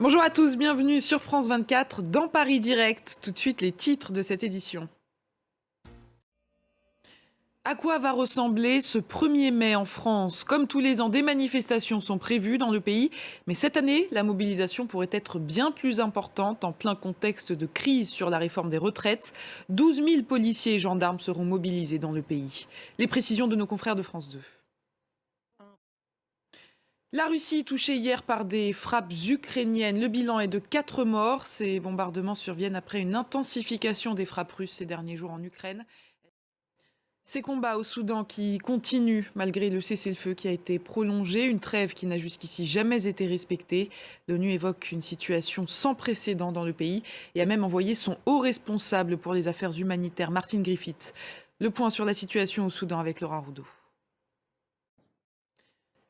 Bonjour à tous, bienvenue sur France 24 dans Paris Direct. Tout de suite les titres de cette édition. À quoi va ressembler ce 1er mai en France? Comme tous les ans, des manifestations sont prévues dans le pays. Mais cette année, la mobilisation pourrait être bien plus importante en plein contexte de crise sur la réforme des retraites. 12 000 policiers et gendarmes seront mobilisés dans le pays. Les précisions de nos confrères de France 2. La Russie touchée hier par des frappes ukrainiennes. Le bilan est de 4 morts. Ces bombardements surviennent après une intensification des frappes russes ces derniers jours en Ukraine. Ces combats au Soudan qui continuent malgré le cessez-le-feu qui a été prolongé, une trêve qui n'a jusqu'ici jamais été respectée. L'ONU évoque une situation sans précédent dans le pays et a même envoyé son haut responsable pour les affaires humanitaires, Martin Griffiths. Le point sur la situation au Soudan avec Laura Roudot.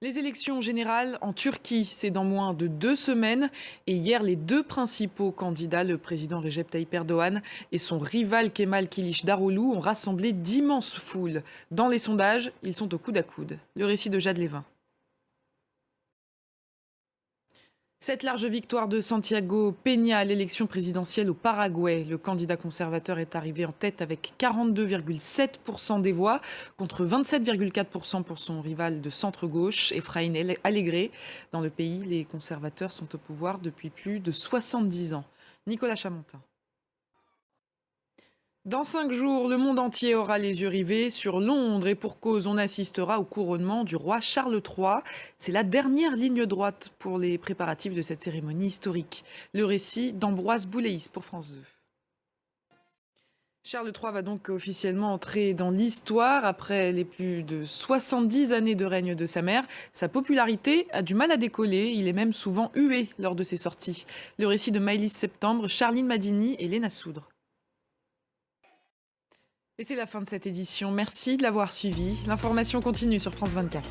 Les élections générales en Turquie, c'est dans moins de 2 semaines. Et hier, les deux principaux candidats, le président Recep Tayyip Erdogan et son rival Kemal Kılıçdaroğlu, ont rassemblé d'immenses foules. Dans les sondages, ils sont au coude à coude. Le récit de Jade Lévin. Cette large victoire de Santiago Peña à l'élection présidentielle au Paraguay. Le candidat conservateur est arrivé en tête avec 42,7% des voix contre 27,4% pour son rival de centre-gauche, Efraín Alegre. Dans le pays, les conservateurs sont au pouvoir depuis plus de 70 ans. Nicolas Chamontin. Dans 5 jours, le monde entier aura les yeux rivés sur Londres et pour cause, on assistera au couronnement du roi Charles III. C'est la dernière ligne droite pour les préparatifs de cette cérémonie historique. Le récit d'Ambroise Bouléis pour France 2. Charles III va donc officiellement entrer dans l'histoire après les plus de 70 années de règne de sa mère. Sa popularité a du mal à décoller, il est même souvent hué lors de ses sorties. Le récit de Maëlys Septembre, Charline Madini et Léna Soudre. Et c'est la fin de cette édition. Merci de l'avoir suivi. L'information continue sur France 24.